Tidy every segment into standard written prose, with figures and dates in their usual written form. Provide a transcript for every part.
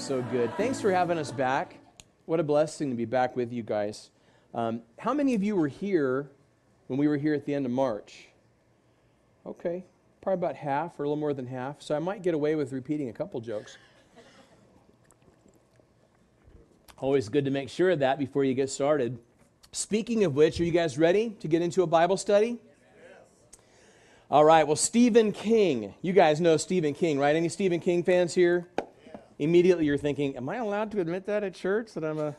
So good. Thanks for having us back. What a blessing to be back with you guys. How many of you were here when we were here at the end of March? Okay, probably about half or a little more than half. So I might get away with repeating a couple jokes. Always good to make sure of that before you get started. Speaking of which, are you guys ready to get into a Bible study? All right, well, Stephen King. You guys know Stephen King, right? Any Stephen King fans here? Yeah. Immediately you're thinking, am I allowed to admit that at church? That I'm a...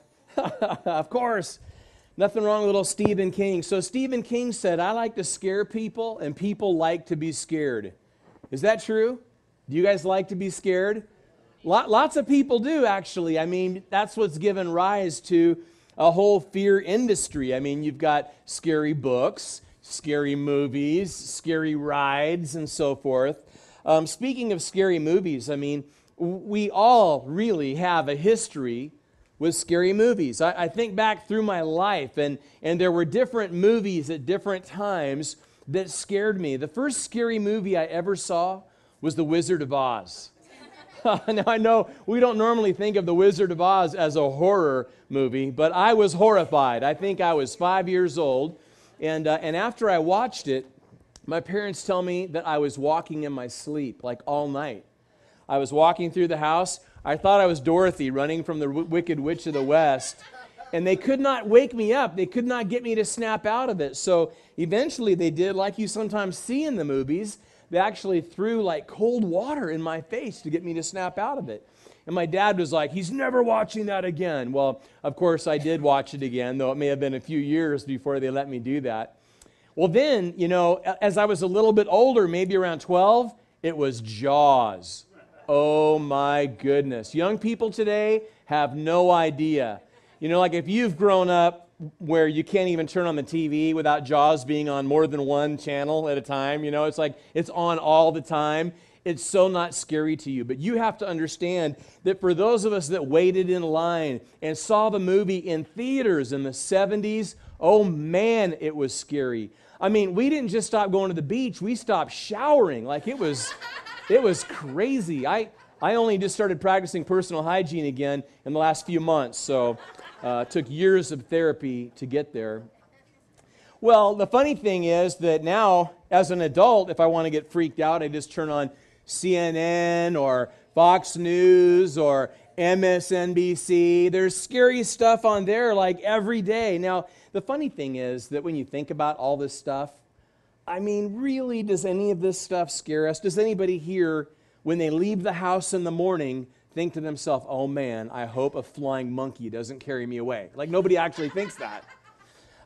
Of course. Nothing wrong with little Stephen King. So Stephen King said, I like to scare people, and people like to be scared. Is that true? Do you guys like to be scared? Lots of people do, actually. I mean, that's what's given rise to a whole fear industry. I mean, you've got scary books, scary movies, scary rides, and so forth. Speaking of scary movies, I mean, we all really have a history with scary movies. I think back through my life, and there were different movies at different times that scared me. The first scary movie I ever saw was The Wizard of Oz. Now, I know we don't normally think of The Wizard of Oz as a horror movie, but I was horrified. I think I was 5 years old. And after I watched it, my parents tell me that I was walking in my sleep, like all night. I was walking through the house. I thought I was Dorothy running from the Wicked Witch of the West. And they could not wake me up. They could not get me to snap out of it. So eventually they did, like you sometimes see in the movies, they actually threw like cold water in my face to get me to snap out of it. And my dad was like, he's never watching that again. Well, of course, I did watch it again, though it may have been a few years before they let me do that. Well, then, you know, as I was a little bit older, maybe around 12, it was Jaws. Oh, my goodness. Young people today have no idea. You know, like if you've grown up where you can't even turn on the TV without Jaws being on more than one channel at a time, you know, it's like it's on all the time. It's so not scary to you. But you have to understand that for those of us that waited in line and saw the movie in theaters in the 70s, oh man, it was scary. I mean, we didn't just stop going to the beach, we stopped showering. Like it was crazy. I only just started practicing personal hygiene again in the last few months, so it took years of therapy to get there. Well, the funny thing is that now, as an adult, if I want to get freaked out, I just turn on CNN or Fox News or MSNBC. There's scary stuff on there like every day. Now, the funny thing is that when you think about all this stuff, I mean, really, does any of this stuff scare us? Does anybody here, when they leave the house in the morning, think to themselves, oh man, I hope a flying monkey doesn't carry me away? Like nobody actually thinks that.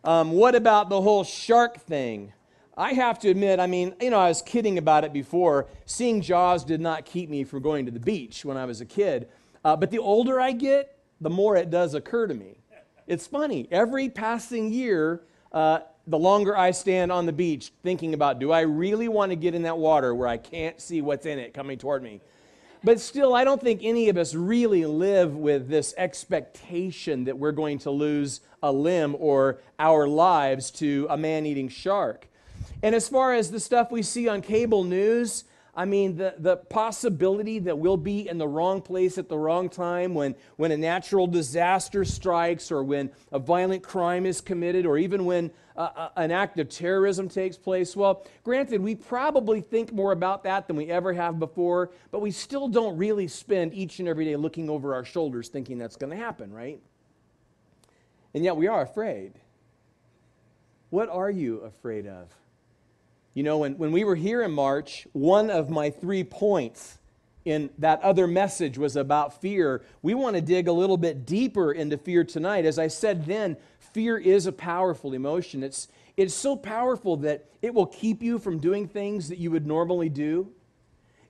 What about the whole shark thing? I have to admit, I mean, you know, I was kidding about it before. Seeing Jaws did not keep me from going to the beach when I was a kid. But the older I get, the more it does occur to me. It's funny. Every passing year, the longer I stand on the beach thinking about, do I really want to get in that water where I can't see what's in it coming toward me? But still, I don't think any of us really live with this expectation that we're going to lose a limb or our lives to a man-eating shark. And as far as the stuff we see on cable news, I mean, the possibility that we'll be in the wrong place at the wrong time when a natural disaster strikes or when a violent crime is committed or even when an act of terrorism takes place. Well, granted, we probably think more about that than we ever have before, but we still don't really spend each and every day looking over our shoulders thinking that's going to happen, right? And yet we are afraid. What are you afraid of? You know, when we were here in March, one of my 3 points in that other message was about fear. We want to dig a little bit deeper into fear tonight. As I said then, fear is a powerful emotion. It's so powerful that it will keep you from doing things that you would normally do.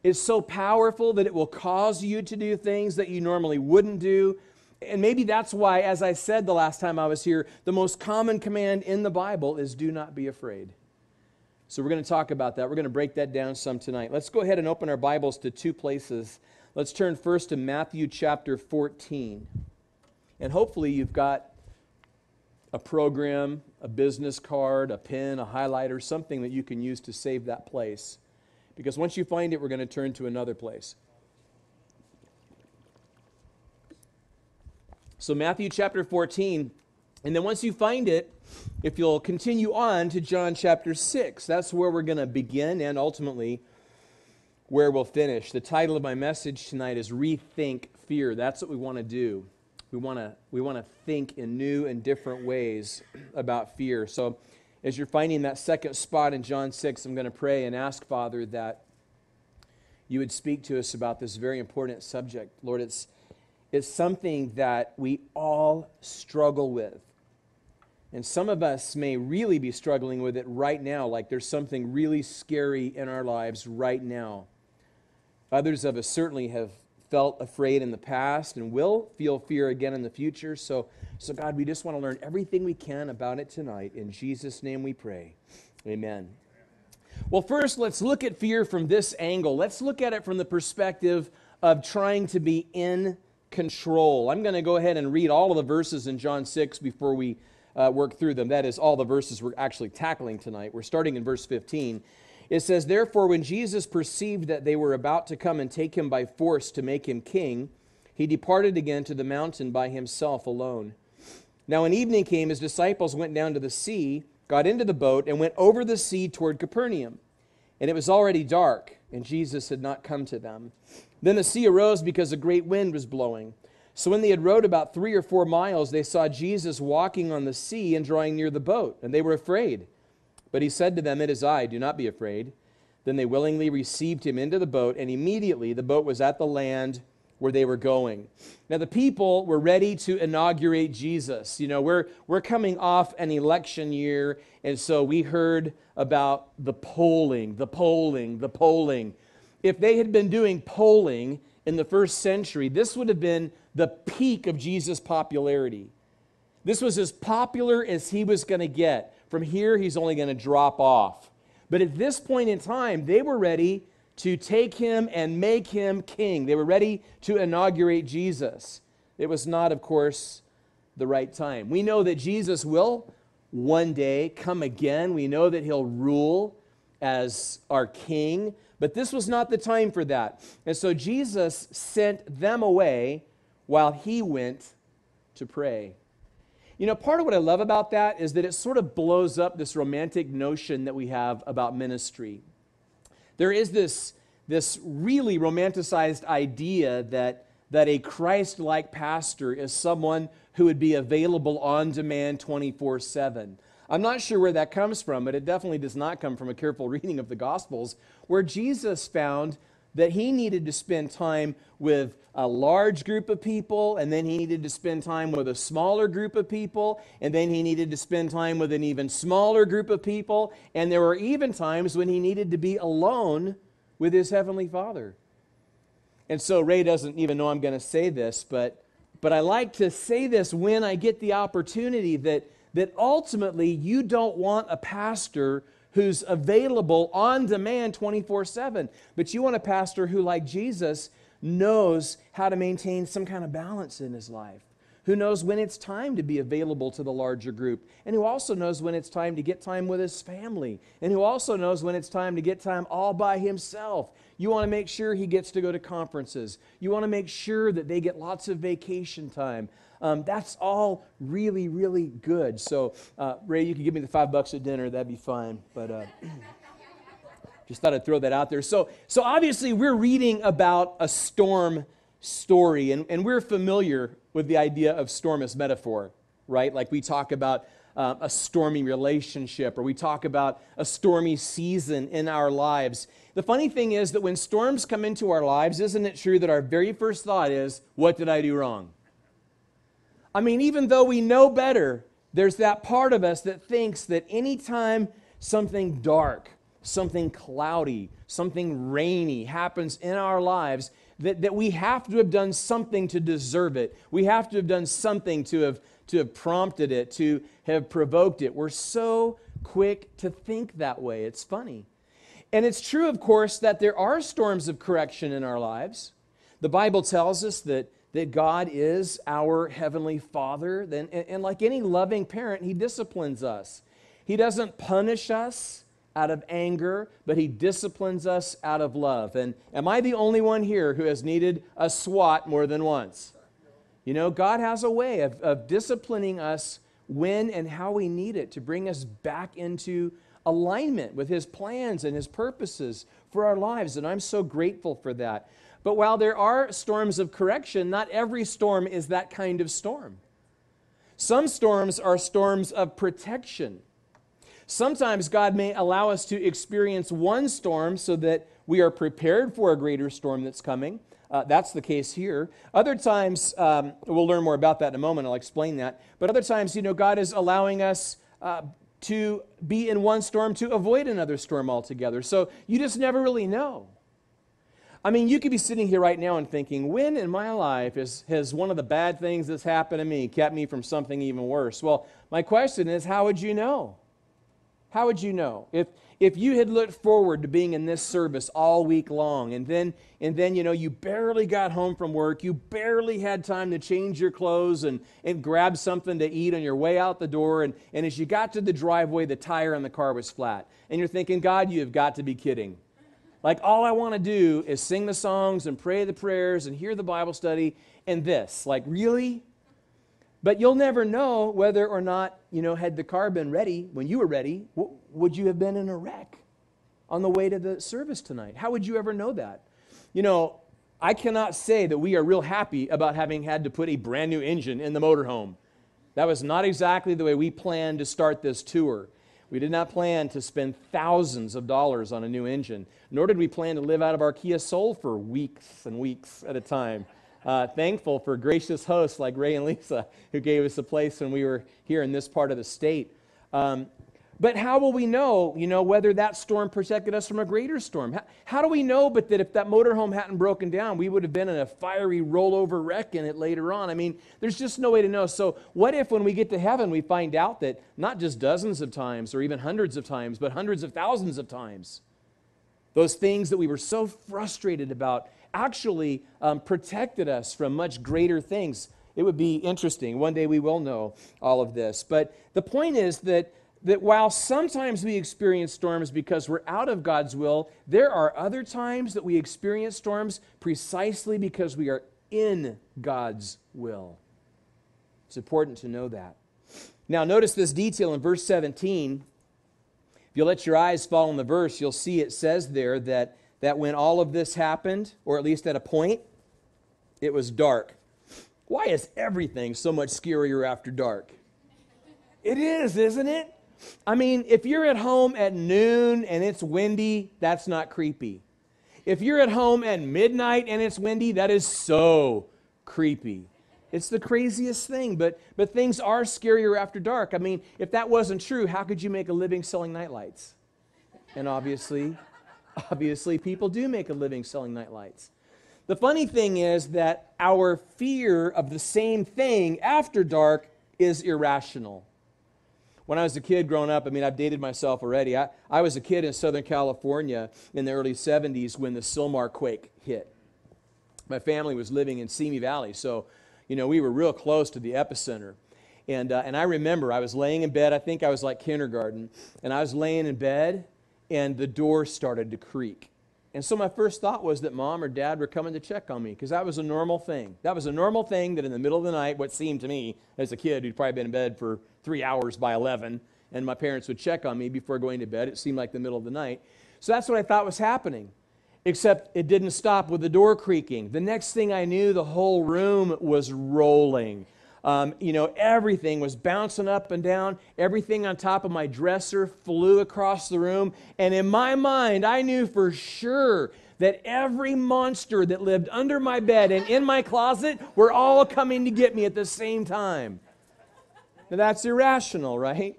It's so powerful that it will cause you to do things that you normally wouldn't do. And maybe that's why, as I said the last time I was here, the most common command in the Bible is do not be afraid. So we're going to talk about that. We're going to break that down some tonight. Let's go ahead and open our Bibles to 2 places. Let's turn first to Matthew chapter 14. And hopefully you've got a program, a business card, a pen, a highlighter, something that you can use to save that place. Because once you find it, we're going to turn to another place. So Matthew chapter 14, and then once you find it, if you'll continue on to John chapter 6, that's where we're going to begin and ultimately where we'll finish. The title of my message tonight is Rethink Fear. That's what we want to do. We want to think in new and different ways about fear. So as you're finding that second spot in John 6, I'm going to pray and ask, Father, that you would speak to us about this very important subject. Lord, it's something that we all struggle with. And some of us may really be struggling with it right now, like there's something really scary in our lives right now. Others of us certainly have felt afraid in the past and will feel fear again in the future. So God, we just want to learn everything we can about it tonight. In Jesus' name we pray. Amen. Well, first, let's look at fear from this angle. Let's look at it from the perspective of trying to be in control. I'm going to go ahead and read all of the verses in John 6 before we work through them. That is all the verses we're actually tackling tonight. We're starting in verse 15. It says, "Therefore, when Jesus perceived that they were about to come and take him by force to make him king, he departed again to the mountain by himself alone. Now when evening came, his disciples went down to the sea, got into the boat, and went over the sea toward Capernaum. And it was already dark, and Jesus had not come to them. Then the sea arose because a great wind was blowing. So when they had rowed about 3 or 4 miles, they saw Jesus walking on the sea and drawing near the boat, and they were afraid. But he said to them, 'It is I, do not be afraid.' Then they willingly received him into the boat, and immediately the boat was at the land where they were going." Now the people were ready to inaugurate Jesus. You know, we're coming off an election year, and so we heard about the polling. If they had been doing polling in the first century, this would have been the peak of Jesus' popularity. This was as popular as he was going to get. From here, he's only going to drop off. But at this point in time, they were ready to take him and make him king. They were ready to inaugurate Jesus. It was not, of course, the right time. We know that Jesus will one day come again. We know that he'll rule as our king. But this was not the time for that. And so Jesus sent them away while he went to pray. You know, part of what I love about that is that it sort of blows up this romantic notion that we have about ministry. There is this really romanticized idea that a Christ-like pastor is someone who would be available on demand 24/7. I'm not sure where that comes from, but it definitely does not come from a careful reading of the Gospels, where Jesus found that he needed to spend time with a large group of people, and then he needed to spend time with a smaller group of people, and then he needed to spend time with an even smaller group of people, and there were even times when he needed to be alone with his Heavenly Father. And so Ray doesn't even know I'm going to say this, but I like to say this when I get the opportunity, that ultimately you don't want a pastor who's available on demand 24/7, but you want a pastor who, like Jesus, knows how to maintain some kind of balance in his life, who knows when it's time to be available to the larger group, and who also knows when it's time to get time with his family, and who also knows when it's time to get time all by himself. You want to make sure he gets to go to conferences. You want to make sure that they get lots of vacation time. That's all really, really good. So, Ray, you can give me the $5 at dinner. That'd be fine. But just thought I'd throw that out there. So obviously, we're reading about a storm story, and we're familiar with the idea of storm as metaphor, right? Like we talk about a stormy relationship, or we talk about a stormy season in our lives. The funny thing is that when storms come into our lives, isn't it true that our very first thought is, what did I do wrong? I mean, even though we know better, there's that part of us that thinks that anytime something dark, something cloudy, something rainy happens in our lives, that we have to have done something to deserve it. We have to have done something to have prompted it, to have provoked it. We're so quick to think that way. It's funny. And it's true, of course, that there are storms of correction in our lives. The Bible tells us that God is our Heavenly Father. And like any loving parent, He disciplines us. He doesn't punish us out of anger, but He disciplines us out of love. And am I the only one here who has needed a swat more than once? You know, God has a way of disciplining us when and how we need it to bring us back into alignment with His plans and His purposes for our lives, and I'm so grateful for that. But while there are storms of correction, not every storm is that kind of storm. Some storms are storms of protection. Sometimes God may allow us to experience one storm so that we are prepared for a greater storm that's coming. That's the case here. Other times, we'll learn more about that in a moment. I'll explain that. But other times, you know, God is allowing us to be in one storm to avoid another storm altogether. So you just never really know. I mean, you could be sitting here right now and thinking, when in my life has one of the bad things that's happened to me kept me from something even worse? Well, my question is, how would you know? How would you know? If you had looked forward to being in this service all week long, and then you know, you barely got home from work, you barely had time to change your clothes and grab something to eat on your way out the door, and as you got to the driveway, the tire on the car was flat. And you're thinking, God, you have got to be kidding. Like, all I want to do is sing the songs and pray the prayers and hear the Bible study and this. Like, really? But you'll never know whether or not, you know, had the car been ready when you were ready, would you have been in a wreck on the way to the service tonight? How would you ever know that? You know, I cannot say that we are real happy about having had to put a brand new engine in the motorhome. That was not exactly the way we planned to start this tour. We did not plan to spend thousands of dollars on a new engine, nor did we plan to live out of our Kia Soul for weeks and weeks at a time. Thankful for gracious hosts like Ray and Lisa who gave us a place when we were here in this part of the state. But how will we know, you know, whether that storm protected us from a greater storm? How do we know but that if that motorhome hadn't broken down, we would have been in a fiery rollover wreck in it later on? I mean, there's just no way to know. So what if when we get to heaven we find out that not just dozens of times or even hundreds of times, but hundreds of thousands of times, those things that we were so frustrated about actually protected us from much greater things? It would be interesting. One day we will know all of this. But the point is that while sometimes we experience storms because we're out of God's will, there are other times that we experience storms precisely because we are in God's will. It's important to know that. Now, notice this detail in verse 17. If you let your eyes fall on the verse, you'll see it says there that when all of this happened, or at least at a point, it was dark. Why is everything so much scarier after dark? It is, isn't it? I mean, if you're at home at noon and it's windy, that's not creepy. If you're at home at midnight and it's windy, that is so creepy. It's the craziest thing, but things are scarier after dark. I mean, if that wasn't true, how could you make a living selling nightlights? And obviously people do make a living selling nightlights. The funny thing is that our fear of the same thing after dark is irrational. When I was a kid growing up, I mean, I've dated myself already. I was a kid in Southern California in the early 70s when the Sylmar quake hit. My family was living in Simi Valley, so, you know, we were real close to the epicenter. And I remember I was laying in bed, I think I was like kindergarten, and I was laying in bed, and the door started to creak. And so my first thought was that Mom or Dad were coming to check on me, because that was a normal thing. That was a normal thing that in the middle of the night, what seemed to me as a kid who'd probably been in bed for 3 hours by 11, and my parents would check on me before going to bed. It seemed like the middle of the night. So that's what I thought was happening, except it didn't stop with the door creaking. The next thing I knew, the whole room was rolling. You know, everything was bouncing up and down. Everything on top of my dresser flew across the room. And in my mind, I knew for sure that every monster that lived under my bed and in my closet were all coming to get me at the same time. Now, that's irrational, right?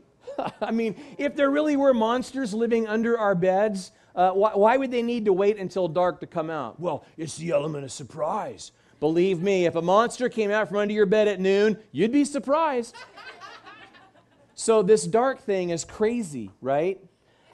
I mean, if there really were monsters living under our beds, why would they need to wait until dark to come out? Well, it's the element of surprise. Believe me, if a monster came out from under your bed at noon, you'd be surprised. So this dark thing is crazy, right?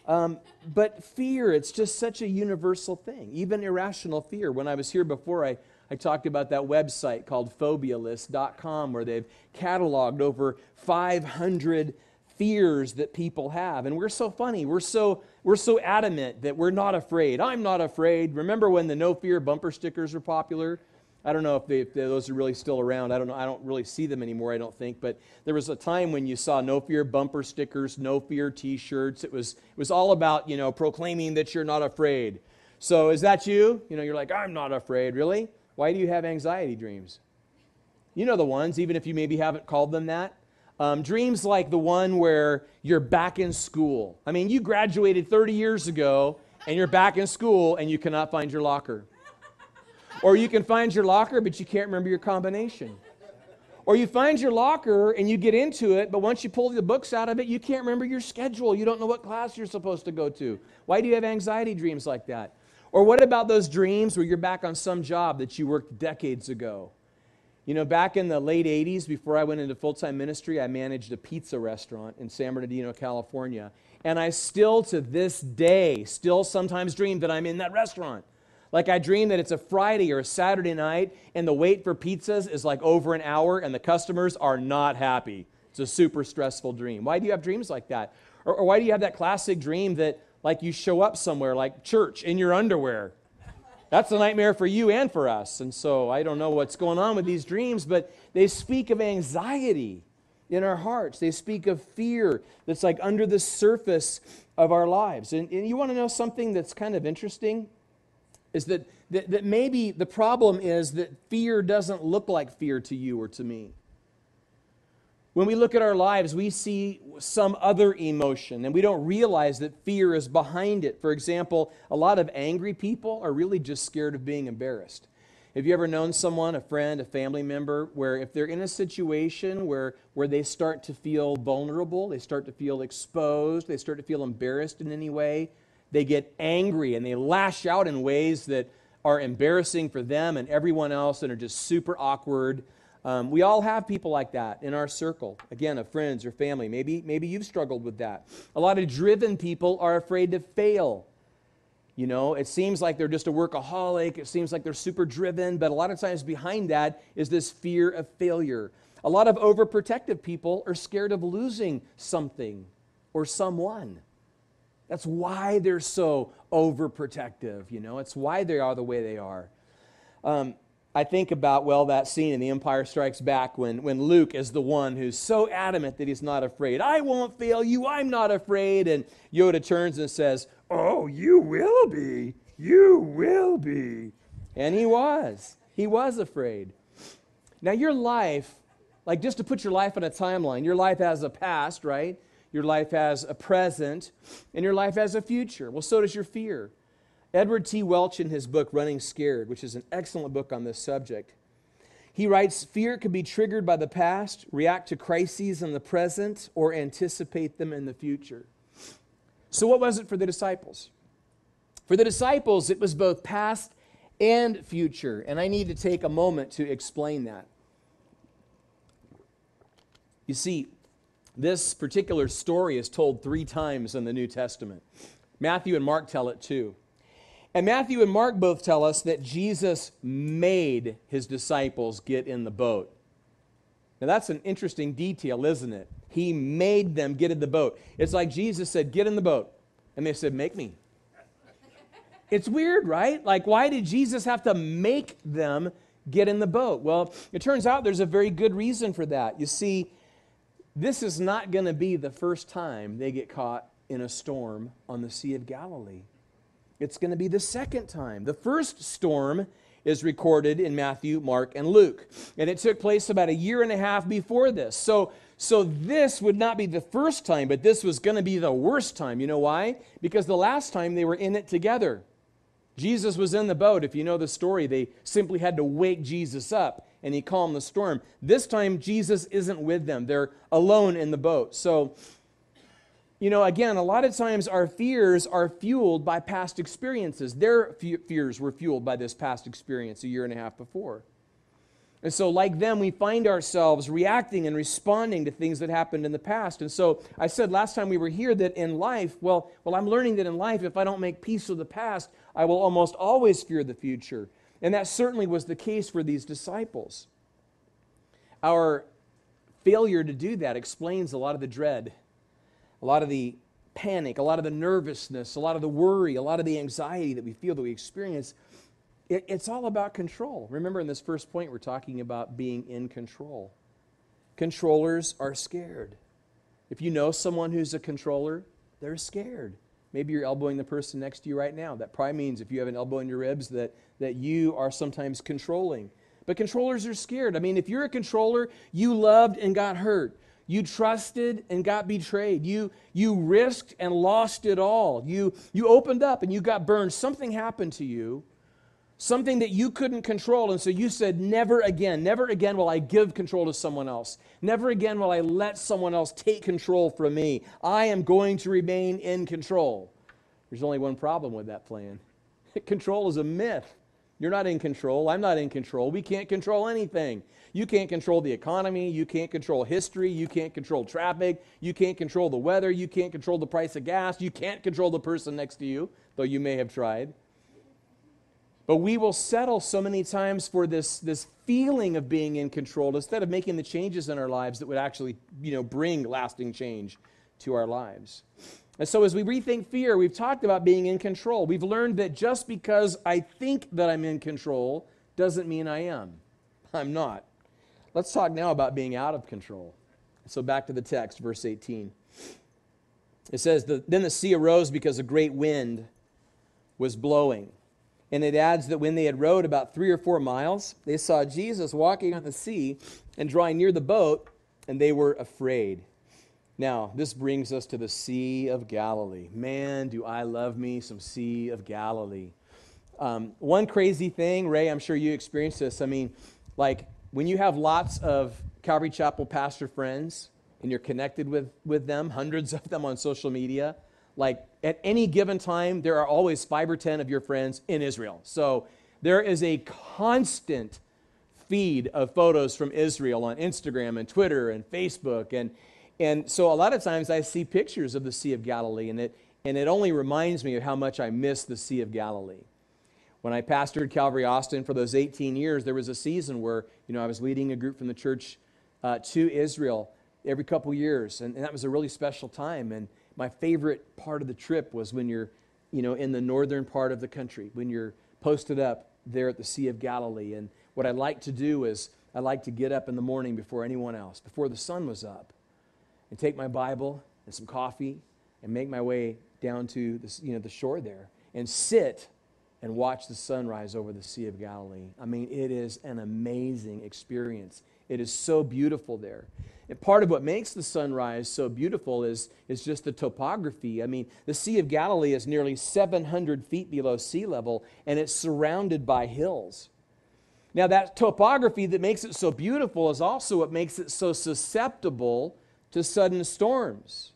But fear, it's just such a universal thing, even irrational fear. When I was here before, I talked about that website called phobialist.com where they've cataloged over 500 fears that people have. And we're so funny. We're so adamant that we're not afraid. I'm not afraid. Remember when the no fear bumper stickers were popular? I don't know if those are really still around. I don't know. I don't really see them anymore, I don't think. But there was a time when you saw No Fear bumper stickers, No Fear T-shirts. It was all about, proclaiming that you're not afraid. So is that you? You're like, I'm not afraid. Really? Why do you have anxiety dreams? You know the ones, even if you maybe haven't called them that. Dreams like the one where you're back in school. I mean, you graduated 30 years ago, and you're back in school, and you cannot find your locker. Or you can find your locker, but you can't remember your combination. Or you find your locker, and you get into it, but once you pull the books out of it, you can't remember your schedule. You don't know what class you're supposed to go to. Why do you have anxiety dreams like that? Or what about those dreams where you're back on some job that you worked decades ago? Back in the late 80s, before I went into full-time ministry, I managed a pizza restaurant in San Bernardino, California. And I still, to this day, sometimes dream that I'm in that restaurant. Like I dream that it's a Friday or a Saturday night, and the wait for pizzas is like over an hour, and the customers are not happy. It's a super stressful dream. Why do you have dreams like that? Or why do you have that classic dream that, like, you show up somewhere, like church, in your underwear? That's a nightmare for you and for us. And so I don't know what's going on with these dreams, but they speak of anxiety in our hearts. They speak of fear that's like under the surface of our lives. And you want to know something that's kind of interesting? Is that maybe the problem is that fear doesn't look like fear to you or to me. When we look at our lives, we see some other emotion, and we don't realize that fear is behind it. For example, a lot of angry people are really just scared of being embarrassed. Have you ever known someone, a friend, a family member, where if they're in a situation where they start to feel vulnerable, they start to feel exposed, they start to feel embarrassed in any way, they get angry and they lash out in ways that are embarrassing for them and everyone else and are just super awkward. We all have people like that in our circle, again, of friends or family. Maybe you've struggled with that. A lot of driven people are afraid to fail. It seems like they're just a workaholic. It seems like they're super driven, but a lot of times behind that is this fear of failure. A lot of overprotective people are scared of losing something or someone. That's why they're so overprotective, It's why they are the way they are. I think about, that scene in The Empire Strikes Back when Luke is the one who's so adamant that he's not afraid. I won't fail you, I'm not afraid. And Yoda turns and says, oh, you will be. You will be. And he was. He was afraid. Now your life, like just to put your life on a timeline, your life has a past, right? Your life has a present, and your life has a future. Well, so does your fear. Edward T. Welch, in his book, Running Scared, which is an excellent book on this subject, he writes, fear can be triggered by the past, react to crises in the present, or anticipate them in the future. So what was it for the disciples? For the disciples, it was both past and future, and I need to take a moment to explain that. You see, this particular story is told 3 times in the New Testament. Matthew and Mark tell it too. And Matthew and Mark both tell us that Jesus made his disciples get in the boat. Now that's an interesting detail, isn't it? He made them get in the boat. It's like Jesus said, get in the boat. And they said, make me. It's weird, right? Like, why did Jesus have to make them get in the boat? Well, it turns out there's a very good reason for that. You see, this is not going to be the first time they get caught in a storm on the Sea of Galilee. It's going to be the second time. The first storm is recorded in Matthew, Mark, and Luke. And it took place about 1.5 years before this. So this would not be the first time, but this was going to be the worst time. You know why? Because the last time they were in it together. Jesus was in the boat. If you know the story, they simply had to wake Jesus up, and he calmed the storm. This time, Jesus isn't with them. They're alone in the boat. So, again, a lot of times our fears are fueled by past experiences. Their fears were fueled by this past experience 1.5 years before. And so like them, we find ourselves reacting and responding to things that happened in the past. And so I said last time we were here that in life, well, I'm learning that in life, if I don't make peace with the past, I will almost always fear the future. And that certainly was the case for these disciples. Our failure to do that explains a lot of the dread, a lot of the panic, a lot of the nervousness, a lot of the worry, a lot of the anxiety that we feel, that we experience. It's all about control. Remember, in this first point, we're talking about being in control. Controllers are scared. If you know someone who's a controller, they're scared. Maybe you're elbowing the person next to you right now. That probably means if you have an elbow in your ribs that you are sometimes controlling. But controllers are scared. I mean, if you're a controller, you loved and got hurt. You trusted and got betrayed. You risked and lost it all. You opened up and you got burned. Something happened to you, something that you couldn't control. And so you said, never again will I give control to someone else. Never again will I let someone else take control from me. I am going to remain in control. There's only one problem with that plan. Control is a myth. You're not in control. I'm not in control. We can't control anything. You can't control the economy. You can't control history. You can't control traffic. You can't control the weather. You can't control the price of gas. You can't control the person next to you, though you may have tried. But we will settle so many times for this feeling of being in control instead of making the changes in our lives that would actually, bring lasting change to our lives. And so as we rethink fear, we've talked about being in control. We've learned that just because I think that I'm in control doesn't mean I am. I'm not. Let's talk now about being out of control. So back to the text, verse 18. It says, Then the sea arose because a great wind was blowing. And it adds that when they had rowed about 3 or 4 miles, they saw Jesus walking on the sea and drawing near the boat, and they were afraid. Now, this brings us to the Sea of Galilee. Man, do I love me some Sea of Galilee. One crazy thing, Ray, I'm sure you experienced this. I mean, like when you have lots of Calvary Chapel pastor friends and you're connected with them, hundreds of them on social media, like at any given time, there are always 5 or 10 of your friends in Israel. So there is a constant feed of photos from Israel on Instagram and Twitter and Facebook. And so a lot of times I see pictures of the Sea of Galilee, and it only reminds me of how much I miss the Sea of Galilee. When I pastored Calvary Austin for those 18 years, there was a season where, I was leading a group from the church to Israel every couple years, and that was a really special time. And my favorite part of the trip was when you're, in the northern part of the country, when you're posted up there at the Sea of Galilee. And what I like to do is I like to get up in the morning before anyone else, before the sun was up, and take my Bible and some coffee and make my way down to the shore there and sit and watch the sunrise over the Sea of Galilee. I mean, it is an amazing experience. It is so beautiful there. And part of what makes the sunrise so beautiful is just the topography. I mean, the Sea of Galilee is nearly 700 feet below sea level, and it's surrounded by hills. Now, that topography that makes it so beautiful is also what makes it so susceptible to sudden storms.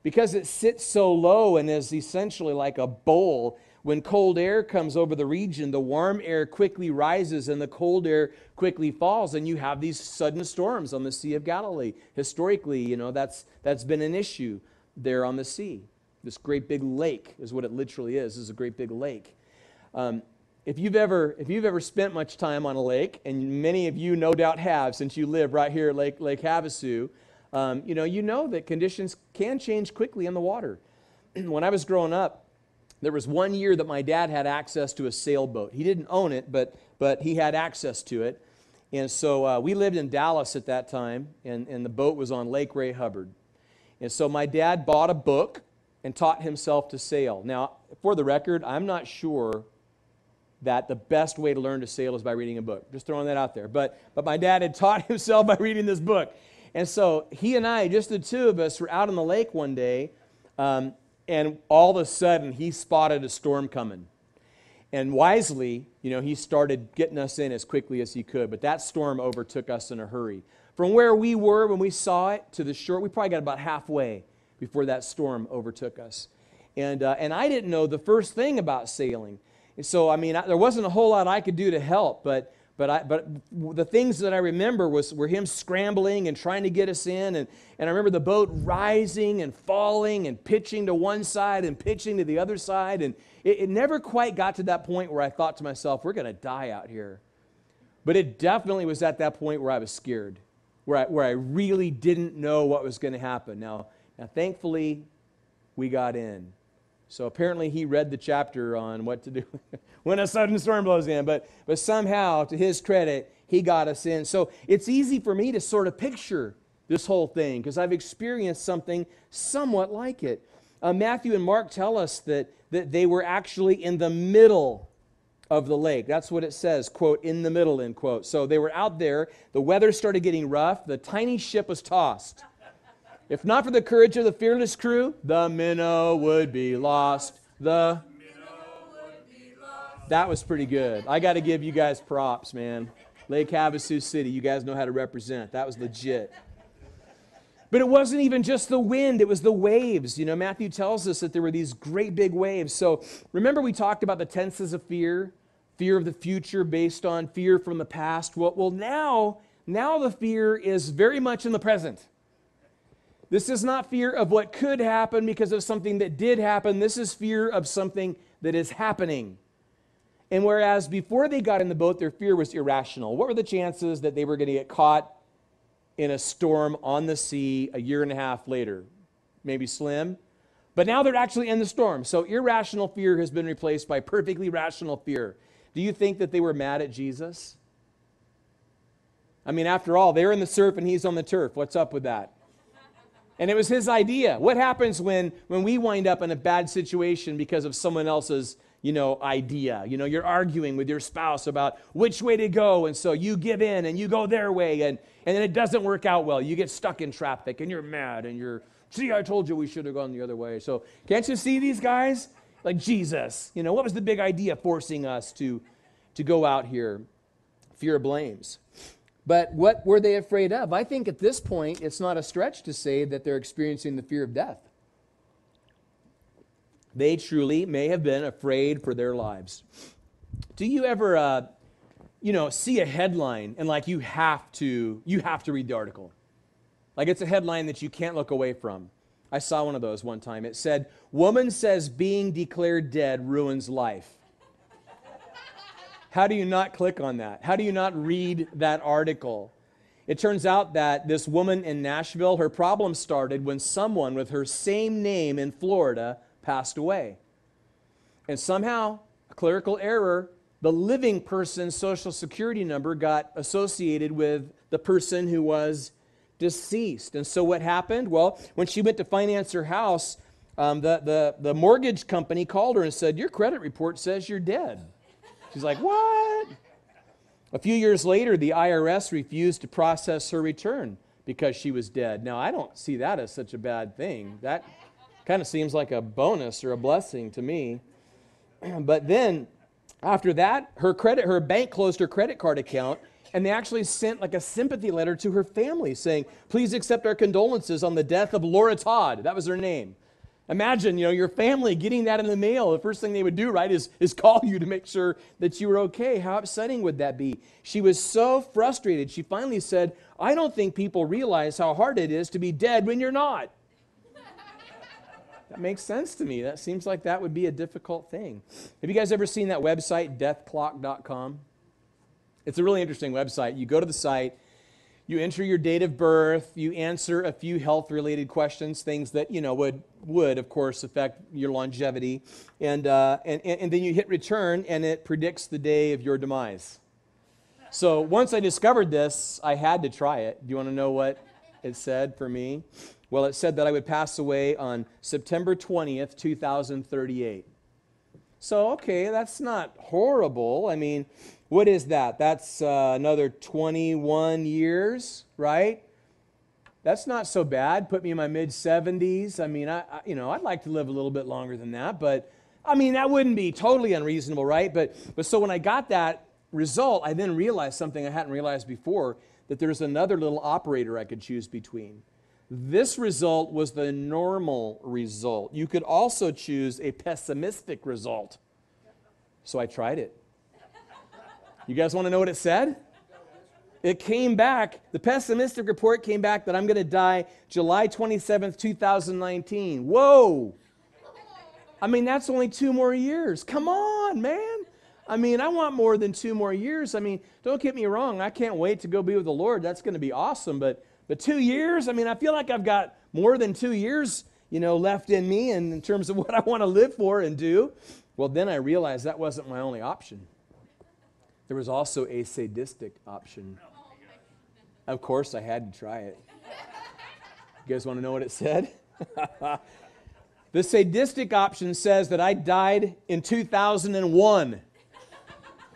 Because it sits so low and is essentially like a bowl, when cold air comes over the region, the warm air quickly rises and the cold air quickly falls, and you have these sudden storms on the Sea of Galilee. Historically, that's been an issue there on the sea. This great big lake is what it literally is. This is a great big lake. If you've ever spent much time on a lake, and many of you no doubt have since you live right here at Lake Havasu, you know that conditions can change quickly in the water. When I was growing up, there was one year that my dad had access to a sailboat. He didn't own it, but he had access to it. And so we lived in Dallas at that time, and the boat was on Lake Ray Hubbard. And so my dad bought a book and taught himself to sail. Now, for the record, I'm not sure that the best way to learn to sail is by reading a book. Just throwing that out there. But my dad had taught himself by reading this book. And so he and I, just the two of us, were out on the lake one day, and all of a sudden he spotted a storm coming. And wisely, he started getting us in as quickly as he could. But that storm overtook us in a hurry. From where we were when we saw it to the shore, we probably got about halfway before that storm overtook us. And I didn't know the first thing about sailing. And so, there wasn't a whole lot I could do to help, but the things that I remember were him scrambling and trying to get us in, and I remember the boat rising and falling and pitching to one side and pitching to the other side, and it never quite got to that point where I thought to myself, we're going to die out here. But it definitely was at that point where I was scared, where I really didn't know what was going to happen. Now, thankfully, we got in. So apparently he read the chapter on what to do when a sudden storm blows in. But somehow, to his credit, he got us in. So it's easy for me to sort of picture this whole thing because I've experienced something somewhat like it. Matthew and Mark tell us that they were actually in the middle of the lake. That's what it says, quote, in the middle, end quote. So they were out there. The weather started getting rough. The tiny ship was tossed. If not for the courage of the fearless crew, the minnow would be lost. That was pretty good. I got to give you guys props, man. Lake Havasu City, you guys know how to represent. That was legit. But it wasn't even just the wind, it was the waves. You know, Matthew tells us that there were these great big waves. So remember we talked about the tenses of fear? Fear of the future based on fear from the past. Well, now the fear is very much in the present. This is not fear of what could happen because of something that did happen. This is fear of something that is happening. And whereas before they got in the boat, their fear was irrational. What were the chances that they were going to get caught in a storm on the sea a year and a half later? Maybe slim. But now they're actually in the storm. So irrational fear has been replaced by perfectly rational fear. Do you think that they were mad at Jesus? I mean, after all, they're in the surf and he's on the turf. What's up with that? And it was his idea. What happens when we wind up in a bad situation because of someone else's, idea? You're arguing with your spouse about which way to go, and so you give in and you go their way, and then it doesn't work out well. You get stuck in traffic, and you're mad, and see, I told you we should have gone the other way. So can't you see these guys? Like Jesus, what was the big idea forcing us to go out here? Fear blames. But what were they afraid of? I think at this point, it's not a stretch to say that they're experiencing the fear of death. They truly may have been afraid for their lives. Do you ever, see a headline and like you have to read the article? Like it's a headline that you can't look away from. I saw one of those one time. It said, "Woman says being declared dead ruins life." How do you not click on that? How do you not read that article? It turns out that this woman in Nashville, her problem started when someone with her same name in Florida passed away. And somehow, a clerical error, the living person's social security number got associated with the person who was deceased. And so what happened? Well, when she went to finance her house, the mortgage company called her and said, "Your credit report says you're dead." She's like, "What?" A few years later, the IRS refused to process her return because she was dead. Now, I don't see that as such a bad thing. That kind of seems like a bonus or a blessing to me. But then, after that, her bank closed her credit card account, and they actually sent like a sympathy letter to her family saying, "Please accept our condolences on the death of Laura Todd." That was her name. Imagine, your family getting that in the mail. The first thing they would do, right, is call you to make sure that you were okay. How upsetting would that be? She was so frustrated. She finally said, "I don't think people realize how hard it is to be dead when you're not." That makes sense to me. That seems like that would be a difficult thing. Have you guys ever seen that website, deathclock.com? It's a really interesting website. You go to the site, you enter your date of birth, you answer a few health-related questions, things that, would of course, affect your longevity, and then you hit return, and it predicts the day of your demise. So once I discovered this, I had to try it. Do you want to know what it said for me? Well, it said that I would pass away on September 20th, 2038. So, okay, that's not horrible. I mean, what is that? That's another 21 years, right? That's not so bad. Put me in my mid-70s. I mean, I'd like to live a little bit longer than that, but I mean, that wouldn't be totally unreasonable, right? But so when I got that result, I then realized something I hadn't realized before, that there's another little operator I could choose between. This result was the normal result. You could also choose a pessimistic result. So I tried it. You guys want to know what it said? It came back, the pessimistic report came back that I'm going to die July 27th, 2019. Whoa! I mean, that's only 2 more years. Come on, man. I mean, I want more than 2 more years. I mean, don't get me wrong. I can't wait to go be with the Lord. That's going to be awesome. But 2 years? I mean, I feel like I've got more than 2 years, left in me and in terms of what I want to live for and do. Well, then I realized that wasn't my only option. There was also a sadistic option. Of course, I had to try it. You guys want to know what it said? The sadistic option says that I died in 2001.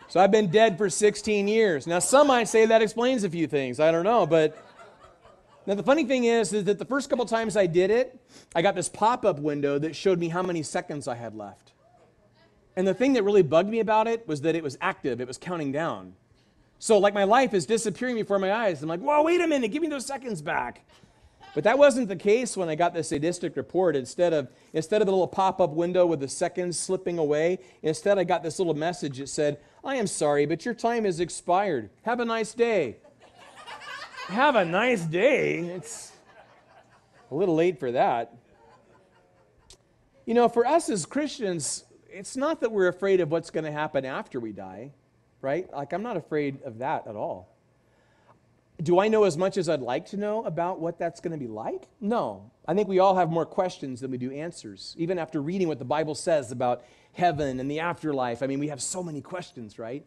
So I've been dead for 16 years. Now, some might say that explains a few things. I don't know. But now the funny thing is that the first couple times I did it, I got this pop-up window that showed me how many seconds I had left. And the thing that really bugged me about it was that it was active. It was counting down. So like my life is disappearing before my eyes. I'm like, whoa, wait a minute. Give me those seconds back. But that wasn't the case when I got the sadistic report. Instead of the little pop-up window with the seconds slipping away, instead I got this little message that said, I am sorry, but your time has expired. Have a nice day. Have a nice day? It's a little late for that. For us as Christians, it's not that we're afraid of what's going to happen after we die, right? Like, I'm not afraid of that at all. Do I know as much as I'd like to know about what that's going to be like? No. I think we all have more questions than we do answers. Even after reading what the Bible says about heaven and the afterlife, we have so many questions, right?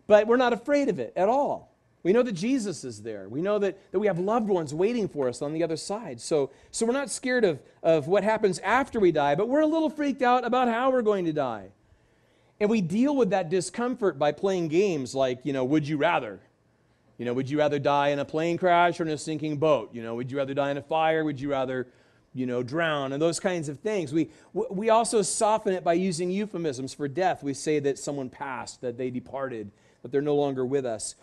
But we're not afraid of it at all. We know that Jesus is there. We know that we have loved ones waiting for us on the other side. So we're not scared of what happens after we die, but we're a little freaked out about how we're going to die. And we deal with that discomfort by playing games like, Would You Rather? Would you rather die in a plane crash or in a sinking boat? Would you rather die in a fire? Would you rather, drown? And those kinds of things. We also soften it by using euphemisms for death. We say that someone passed, that they departed, that they're no longer with us.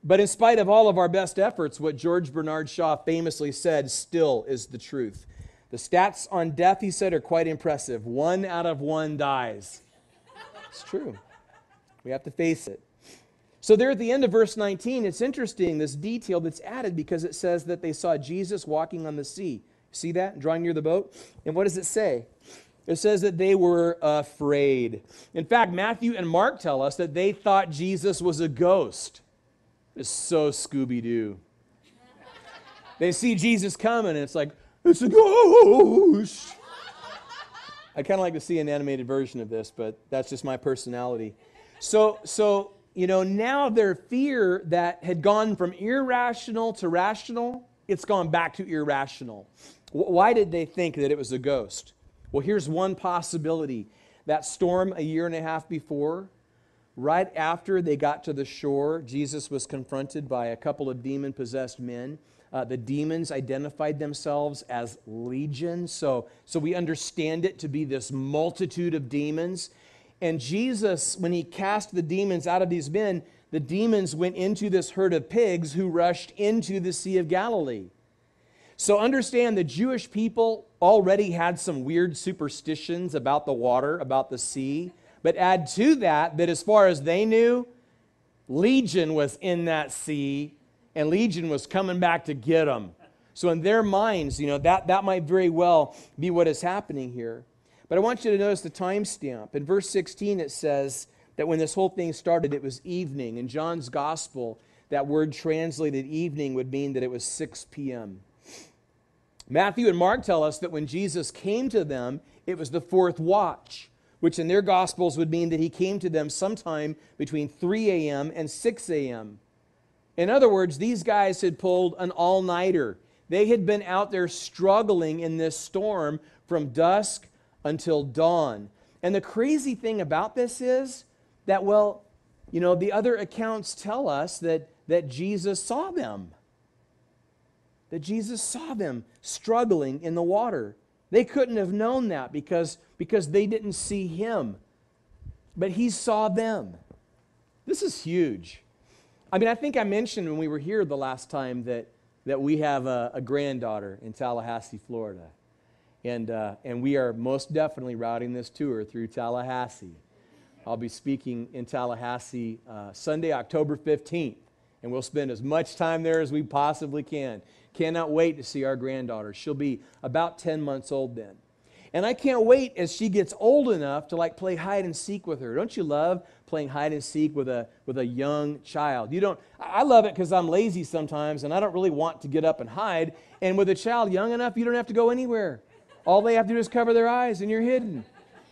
But in spite of all of our best efforts, what George Bernard Shaw famously said still is the truth. The stats on death, he said, are quite impressive. 1 out of 1 dies. It's true. We have to face it. So there at the end of verse 19, it's interesting, this detail that's added, because it says that they saw Jesus walking on the sea. See that? Drawing near the boat? And what does it say? It says that they were afraid. In fact, Matthew and Mark tell us that they thought Jesus was a ghost. It's so Scooby-Doo. They see Jesus coming, and it's like, it's a ghost. I kind of like to see an animated version of this, but that's just my personality. So now their fear that had gone from irrational to rational, it's gone back to irrational. Why did they think that it was a ghost? Well, here's one possibility. That storm a year and a half before, right after they got to the shore, Jesus was confronted by a couple of demon-possessed men. The demons identified themselves as legion, so we understand it to be this multitude of demons. And Jesus, when he cast the demons out of these men, the demons went into this herd of pigs who rushed into the Sea of Galilee. So understand the Jewish people already had some weird superstitions about the water, about the sea. But add to that as far as they knew, Legion was in that sea, and Legion was coming back to get them. So in their minds, that might very well be what is happening here. But I want you to notice the timestamp. In verse 16, it says that when this whole thing started, it was evening. In John's gospel, that word translated evening would mean that it was 6 p.m. Matthew and Mark tell us that when Jesus came to them, it was the 4th watch, which in their Gospels would mean that he came to them sometime between 3 a.m. and 6 a.m. In other words, these guys had pulled an all-nighter. They had been out there struggling in this storm from dusk until dawn. And the crazy thing about this is that, the other accounts tell us that Jesus saw them. That Jesus saw them struggling in the water. They couldn't have known that because they didn't see him. But he saw them. This is huge. I think I mentioned when we were here the last time that we have a granddaughter in Tallahassee, Florida. And we are most definitely routing this tour through Tallahassee. I'll be speaking in Tallahassee Sunday, October 15th. And we'll spend as much time there as we possibly can. Cannot wait to see our granddaughter. She'll be about 10 months old then. And I can't wait as she gets old enough to play hide and seek with her. Don't you love playing hide and seek with a young child? I love it because I'm lazy sometimes and I don't really want to get up and hide. And with a child young enough, you don't have to go anywhere. All they have to do is cover their eyes and you're hidden.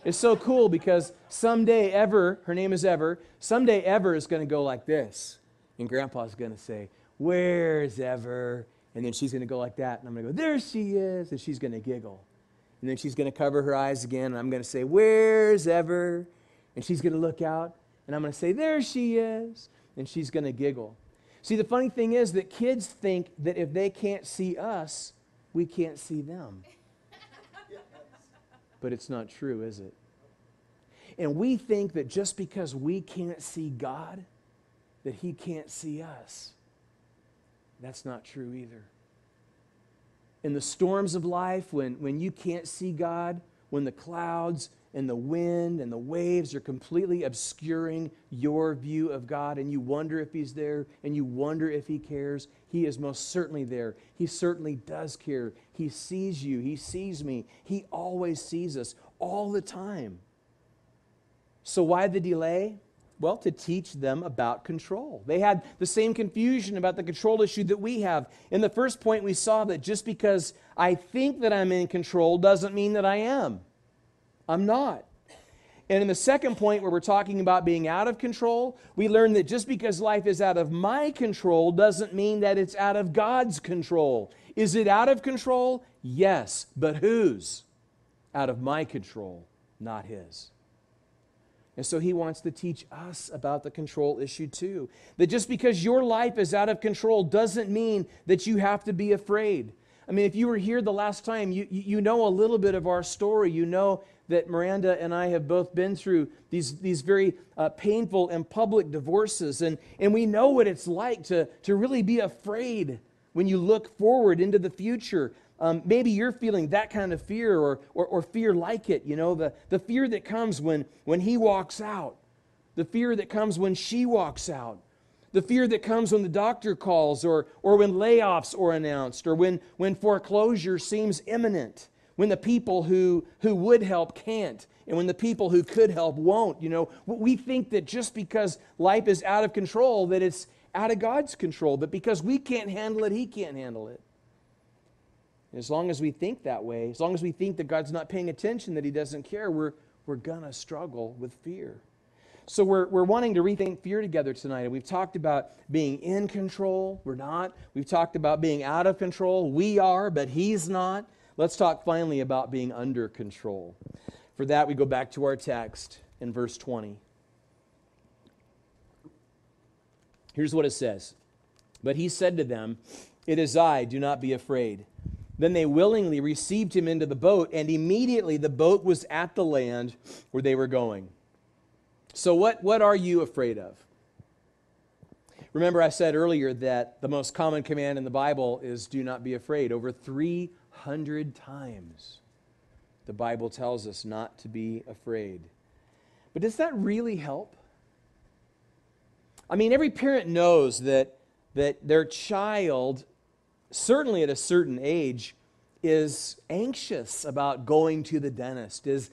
It's so cool because someday Ever, her name is Ever, someday Ever is going to go like this. And Grandpa's going to say, "Where's Ever?" And then she's going to go like that. And I'm going to go, "There she is." And she's going to giggle. And then she's going to cover her eyes again. And I'm going to say, "Where's Ever?" And she's going to look out. And I'm going to say, "There she is." And she's going to giggle. See, the funny thing is that kids think that if they can't see us, we can't see them. But it's not true, is it? And we think that just because we can't see God, that He can't see us. That's not true either. In the storms of life, when you can't see God, when the clouds and the wind and the waves are completely obscuring your view of God, and you wonder if He's there, and you wonder if He cares, He is most certainly there. He certainly does care. He sees you. He sees me. He always sees us all the time. So why the delay? Well, to teach them about control. They had the same confusion about the control issue that we have. In the first point, we saw that just because I think that I'm in control doesn't mean that I am. I'm not. And in the second point, where we're talking about being out of control, we learned that just because life is out of my control doesn't mean that it's out of God's control. Is it out of control? Yes. But whose? Out of my control, not His. And so He wants to teach us about the control issue too. That just because your life is out of control doesn't mean that you have to be afraid. I mean, if you were here the last time, you know a little bit of our story. You know that Miranda and I have both been through these very painful and public divorces. And we know what it's like to really be afraid when you look forward into the future. Maybe you're feeling that kind of fear or fear like it. You know, the fear that comes when he walks out. The fear that comes when she walks out. The fear that comes when the doctor calls or when layoffs are announced or when foreclosure seems imminent. When the people who would help can't, and when the people who could help won't. You know, we think that just because life is out of control, that it's out of God's control. But because we can't handle it, He can't handle it. And as long as we think that way, as long as we think that God's not paying attention, that He doesn't care, we're going to struggle with fear. So we're wanting to rethink fear together tonight. And we've talked about being in control. We're not. We've talked about being out of control. We are, but He's not. Let's talk finally about being under control. For that, we go back to our text in verse 20. Here's what it says. But He said to them, "It is I, do not be afraid." Then they willingly received Him into the boat, and immediately the boat was at the land where they were going. So what are you afraid of? Remember I said earlier that the most common command in the Bible is do not be afraid. Over 300 times the Bible tells us not to be afraid. But does that really help? I mean, every parent knows that their child, certainly at a certain age, is anxious about going to the dentist, is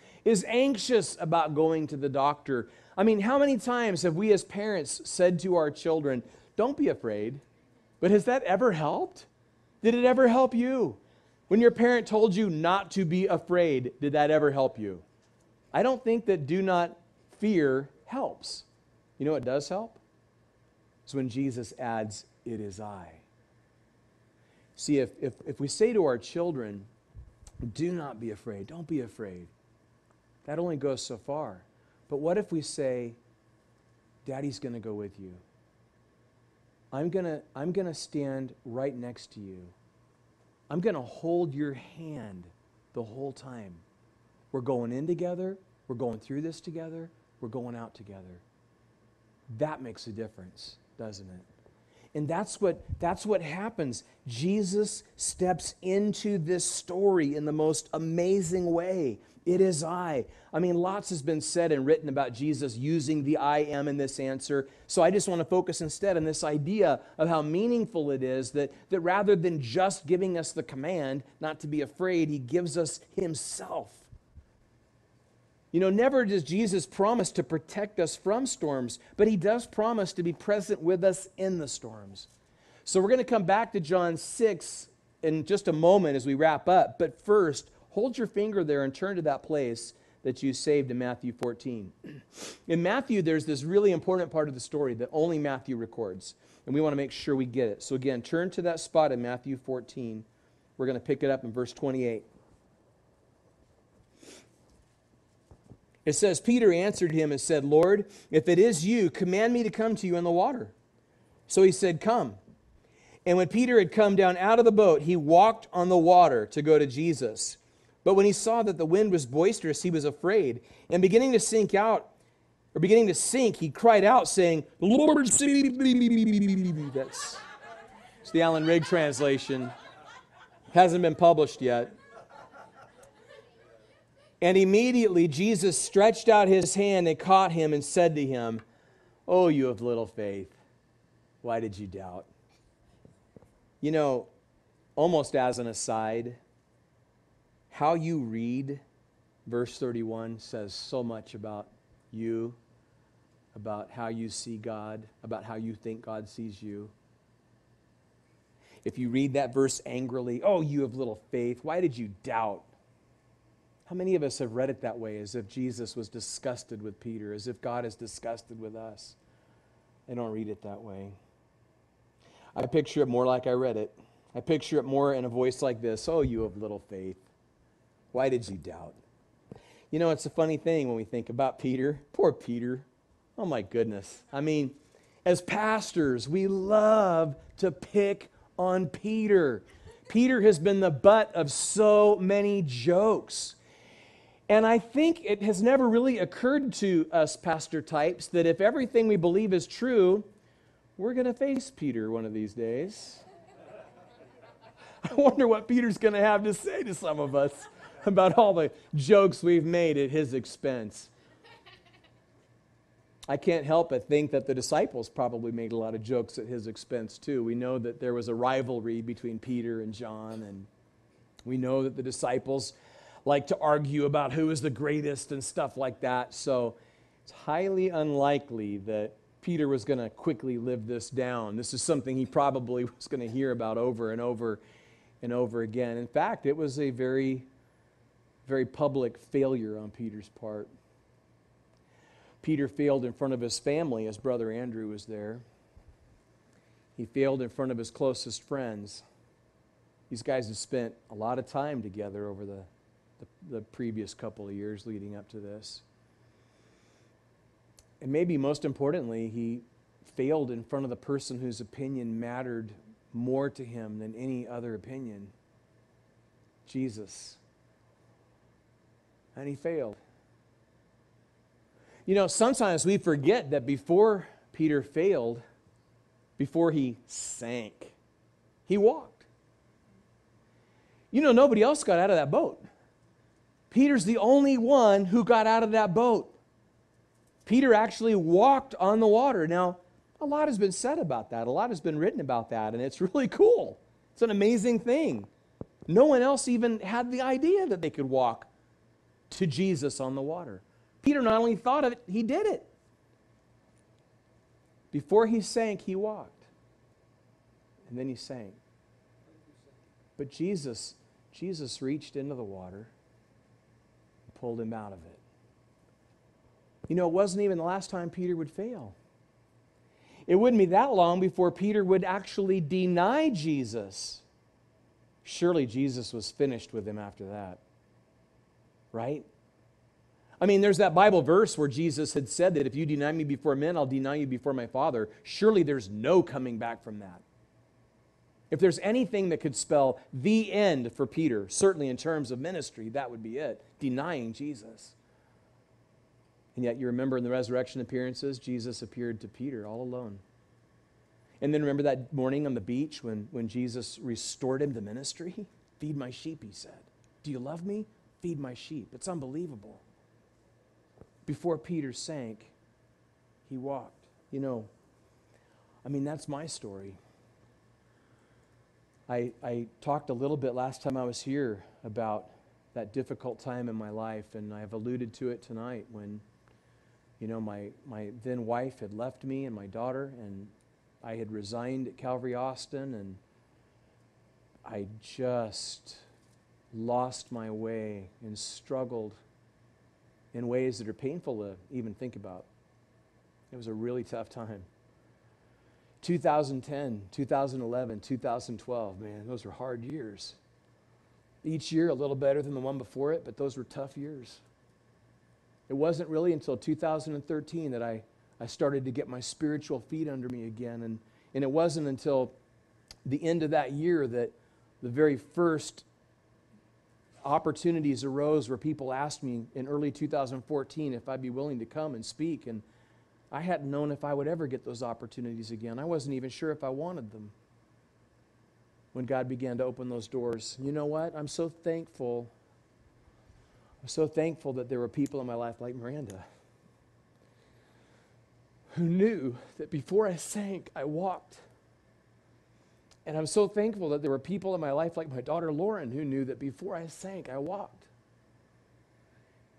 anxious about going to the doctor. I mean, how many times have we as parents said to our children, "Don't be afraid"? But has that ever helped? Did it ever help you? When your parent told you not to be afraid, did that ever help you? I don't think that do not fear helps. You know what does help? It's when Jesus adds, "It is I." See, if we say to our children, "Do not be afraid, don't be afraid," that only goes so far. But what if we say, "Daddy's going to go with you. I'm going to stand right next to you. I'm going to hold your hand the whole time. We're going in together. We're going through this together. We're going out together." That makes a difference, doesn't it? And that's what happens. Jesus steps into this story in the most amazing way. It is I. I mean, lots has been said and written about Jesus using the I am in this answer. So I just want to focus instead on this idea of how meaningful it is that rather than just giving us the command not to be afraid, He gives us Himself. You know, never does Jesus promise to protect us from storms, but He does promise to be present with us in the storms. So we're going to come back to John 6 in just a moment as we wrap up. But first, hold your finger there and turn to that place that you saved in Matthew 14. In Matthew, there's this really important part of the story that only Matthew records, and we want to make sure we get it. So again, turn to that spot in Matthew 14. We're going to pick it up in verse 28. It says, Peter answered him and said, Lord, if it is you, command me to come to you in the water. So he said, come. And when Peter had come down out of the boat, he walked on the water to go to Jesus. But when he saw that the wind was boisterous, he was afraid. And beginning to sink, he cried out, saying, Lord, save me. That's the Allen Rigg translation. Hasn't been published yet. And immediately Jesus stretched out his hand and caught him and said to him, Oh, you of little faith, why did you doubt? You know, almost as an aside, how you read verse 31 says so much about you, about how you see God, about how you think God sees you. If you read that verse angrily, oh, you of little faith, why did you doubt? How many of us have read it that way, as if Jesus was disgusted with Peter, as if God is disgusted with us? I don't read it that way. I picture it more like I read it. I picture it more in a voice like this, oh, you of little faith, why did you doubt? You know, it's a funny thing when we think about Peter. Poor Peter. Oh, my goodness. I mean, as pastors, we love to pick on Peter. Peter has been the butt of so many jokes. And I think it has never really occurred to us pastor types that if everything we believe is true, we're going to face Peter one of these days. I wonder what Peter's going to have to say to some of us about all the jokes we've made at his expense. I can't help but think that the disciples probably made a lot of jokes at his expense too. We know that there was a rivalry between Peter and John, and we know that the disciples like to argue about who is the greatest and stuff like that. So it's highly unlikely that Peter was going to quickly live this down. This is something he probably was going to hear about over and over and over again. In fact, it was a very, very public failure on Peter's part. Peter failed in front of his family. His brother Andrew was there. He failed in front of his closest friends. These guys had spent a lot of time together over the previous couple of years leading up to this. And maybe most importantly, he failed in front of the person whose opinion mattered more to him than any other opinion, Jesus. And he failed. You know, sometimes we forget that before Peter failed, before he sank, he walked. You know, nobody else got out of that boat. Peter's the only one who got out of that boat. Peter actually walked on the water. Now, a lot has been said about that. A lot has been written about that, and it's really cool. It's an amazing thing. No one else even had the idea that they could walk to Jesus on the water. Peter not only thought of it, he did it. Before he sank, he walked. And then he sank. But Jesus reached into the water, pulled him out of it. You know, it wasn't even the last time Peter would fail. It wouldn't be that long before Peter would actually deny Jesus. Surely Jesus was finished with him after that. Right? I mean, there's that Bible verse where Jesus had said that if you deny me before men, I'll deny you before my Father. Surely there's no coming back from that. If there's anything that could spell the end for Peter, certainly in terms of ministry, that would be it, denying Jesus. And yet you remember in the resurrection appearances, Jesus appeared to Peter all alone. And then remember that morning on the beach when Jesus restored him to ministry? Feed my sheep, he said. Do you love me? Feed my sheep. It's unbelievable. Before Peter sank, he walked. You know, I mean, that's my story. I talked a little bit last time I was here about that difficult time in my life, and I've alluded to it tonight when, you know, my then wife had left me and my daughter, and I had resigned at Calvary Austin, and I just lost my way and struggled in ways that are painful to even think about. It was a really tough time. 2010, 2011, 2012, man, those were hard years. Each year a little better than the one before it, but those were tough years. It wasn't really until 2013 that I started to get my spiritual feet under me again. And it wasn't until the end of that year that the very first opportunities arose where people asked me in early 2014 if I'd be willing to come and speak. And I hadn't known if I would ever get those opportunities again. I wasn't even sure if I wanted them when God began to open those doors. You know what? I'm so thankful. I'm so thankful that there were people in my life like Miranda who knew that before I sank, I walked. And I'm so thankful that there were people in my life like my daughter Lauren who knew that before I sank, I walked.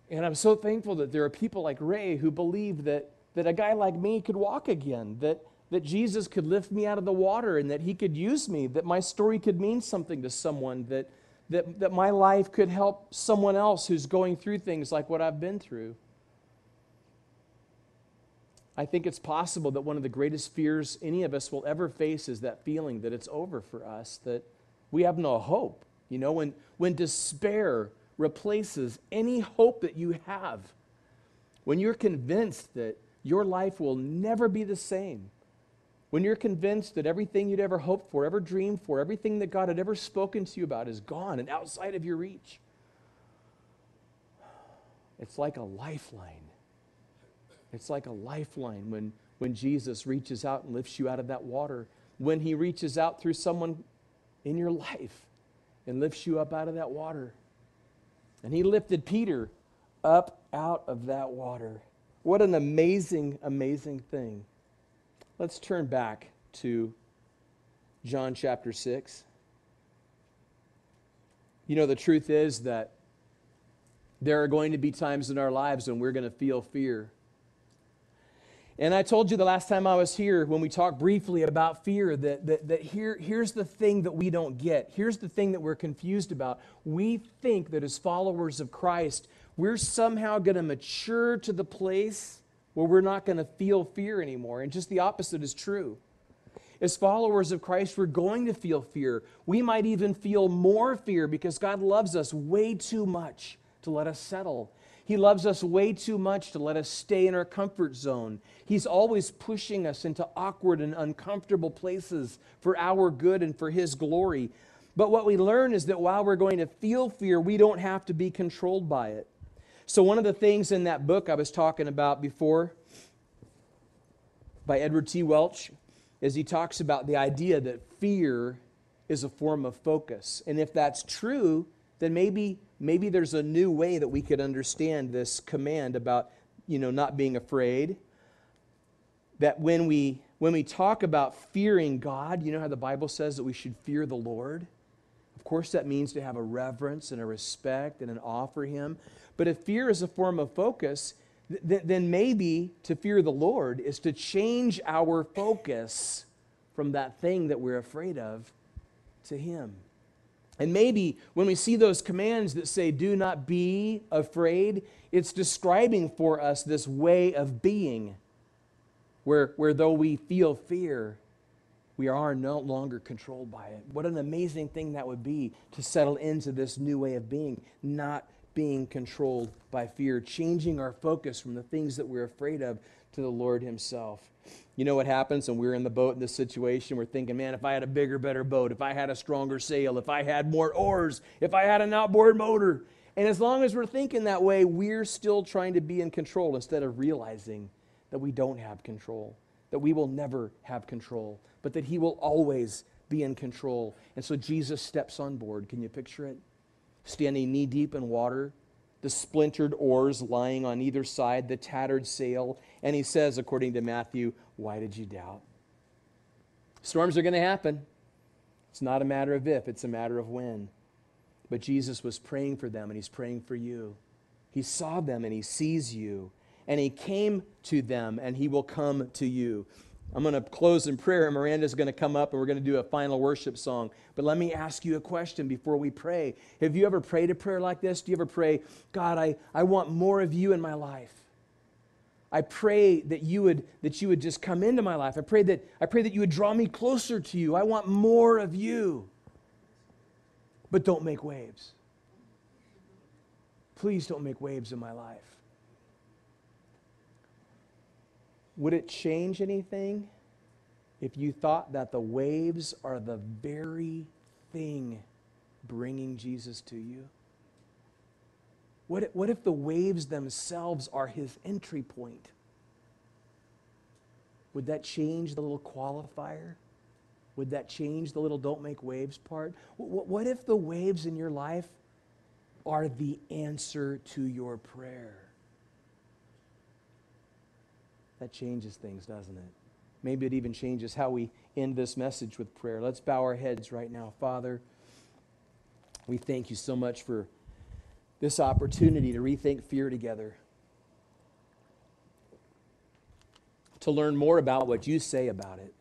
And I'm so thankful that there are people like Ray who believed that a guy like me could walk again, that Jesus could lift me out of the water and that he could use me, that my story could mean something to someone, that my life could help someone else who's going through things like what I've been through. I think it's possible that one of the greatest fears any of us will ever face is that feeling that it's over for us, that we have no hope. You know, when despair replaces any hope that you have, when you're convinced that your life will never be the same, when you're convinced that everything you'd ever hoped for, ever dreamed for, everything that God had ever spoken to you about is gone and outside of your reach, it's like a lifeline. It's like a lifeline when Jesus reaches out and lifts you out of that water, when he reaches out through someone in your life and lifts you up out of that water. And he lifted Peter up out of that water. What an amazing, amazing thing. Let's turn back to John chapter 6. You know, the truth is that there are going to be times in our lives when we're going to feel fear. And I told you the last time I was here, when we talked briefly about fear, that here's the thing that we don't get. Here's the thing that we're confused about. We think that as followers of Christ, we're somehow going to mature to the place where we're not going to feel fear anymore. And just the opposite is true. As followers of Christ, we're going to feel fear. We might even feel more fear because God loves us way too much to let us settle. He loves us way too much to let us stay in our comfort zone. He's always pushing us into awkward and uncomfortable places for our good and for His glory. But what we learn is that while we're going to feel fear, we don't have to be controlled by it. So one of the things in that book I was talking about before by Edward T. Welch is he talks about the idea that fear is a form of focus. And if that's true, then maybe there's a new way that we could understand this command about, not being afraid. That when we talk about fearing God, you know how the Bible says that we should fear the Lord? Of course, that means to have a reverence and a respect and an awe for Him. But if fear is a form of focus, then maybe to fear the Lord is to change our focus from that thing that we're afraid of to Him. And maybe when we see those commands that say, do not be afraid, it's describing for us this way of being where though we feel fear, we are no longer controlled by it. What an amazing thing that would be to settle into this new way of being, not being controlled by fear, changing our focus from the things that we're afraid of to the Lord Himself. You know what happens when we're in the boat in this situation? We're thinking, man, if I had a bigger, better boat, if I had a stronger sail, if I had more oars, if I had an outboard motor. And as long as we're thinking that way, we're still trying to be in control instead of realizing that we don't have control, that we will never have control, but that He will always be in control. And so Jesus steps on board. Can you picture it? Standing knee-deep in water, the splintered oars lying on either side, the tattered sail. And He says, according to Matthew, why did you doubt? Storms are going to happen. It's not a matter of if, it's a matter of when. But Jesus was praying for them, and He's praying for you. He saw them, and He sees you. And He came to them, and He will come to you. I'm going to close in prayer, and Miranda's going to come up, and we're going to do a final worship song. But let me ask you a question before we pray. Have you ever prayed a prayer like this? Do you ever pray, God, I want more of you in my life? I pray that you would just come into my life. I pray that you would draw me closer to you. I want more of you. But don't make waves. Please don't make waves in my life. Would it change anything if you thought that the waves are the very thing bringing Jesus to you? What if the waves themselves are his entry point? Would that change the little qualifier? Would that change the little don't make waves part? What if the waves in your life are the answer to your prayer? That changes things, doesn't it? Maybe it even changes how we end this message with prayer. Let's bow our heads right now. Father, we thank you so much for this opportunity to rethink fear together, to learn more about what you say about it.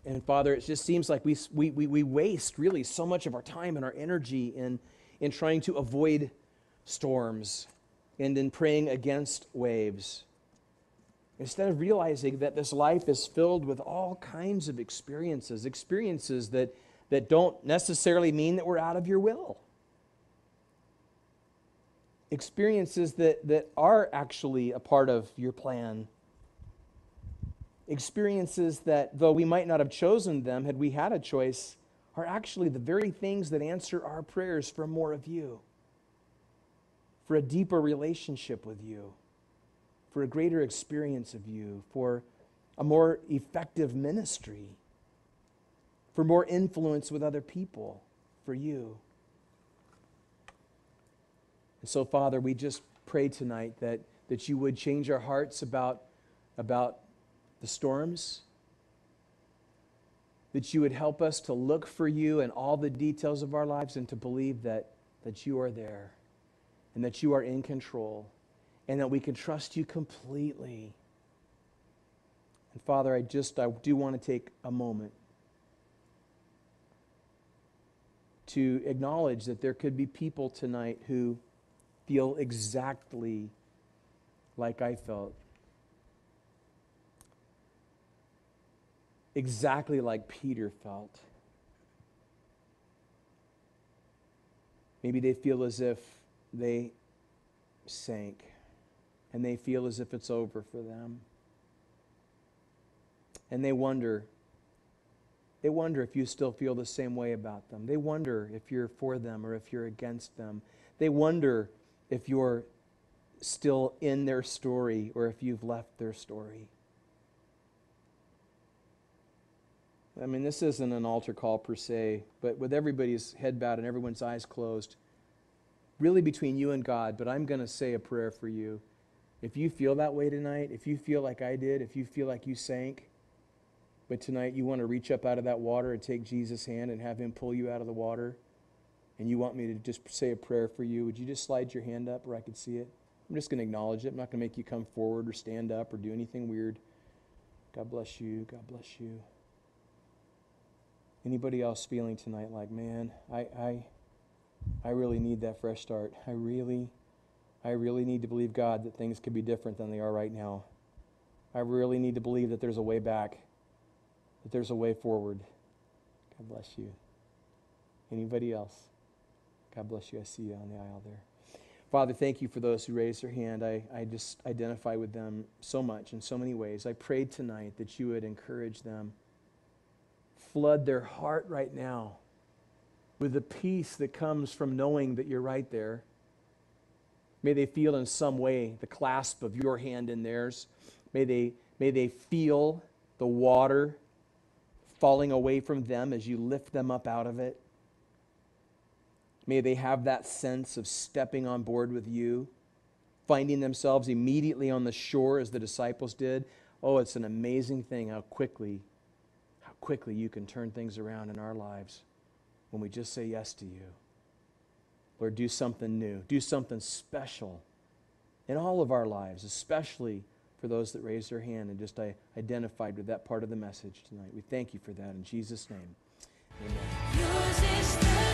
And Father, it just seems like we waste really so much of our time and our energy in trying to avoid storms and in praying against waves, instead of realizing that this life is filled with all kinds of experiences that don't necessarily mean that we're out of your will. Experiences that are actually a part of your plan. Experiences that, though we might not have chosen them had we had a choice, are actually the very things that answer our prayers for more of you, for a deeper relationship with you, for a greater experience of you, for a more effective ministry, for more influence with other people, for you. And so, Father, we just pray tonight that you would change our hearts about the storms, that you would help us to look for you in all the details of our lives and to believe that you are there and that you are in control and that we can trust you completely. And Father, I do want to take a moment to acknowledge that there could be people tonight who feel exactly like I felt. Exactly like Peter felt. Maybe they feel as if they sank and they feel as if it's over for them. And they wonder if you still feel the same way about them. They wonder if you're for them or if you're against them. They wonder if you're still in their story or if you've left their story. I mean, this isn't an altar call per se, but with everybody's head bowed and everyone's eyes closed, really between you and God, but I'm going to say a prayer for you. If you feel that way tonight, if you feel like I did, if you feel like you sank, but tonight you want to reach up out of that water and take Jesus' hand and have him pull you out of the water, and you want me to just say a prayer for you, would you just slide your hand up where I could see it? I'm just going to acknowledge it. I'm not going to make you come forward or stand up or do anything weird. God bless you. God bless you. Anybody else feeling tonight like, man, I really need that fresh start. I really need to believe, God, that things could be different than they are right now. I really need to believe that there's a way back, that there's a way forward. God bless you. Anybody else? God bless you. I see you on the aisle there. Father, thank you for those who raised their hand. I just identify with them so much in so many ways. I prayed tonight that you would encourage them. Flood their heart right now with the peace that comes from knowing that you're right there. May they feel in some way the clasp of your hand in theirs. May they feel the water falling away from them as you lift them up out of it. May they have that sense of stepping on board with you, finding themselves immediately on the shore as the disciples did. Oh, it's an amazing thing how quickly you can turn things around in our lives when we just say yes to you. Lord, do something new. Do something special in all of our lives, especially for those that raised their hand and just identified with that part of the message tonight. We thank you for that in Jesus' name. Amen.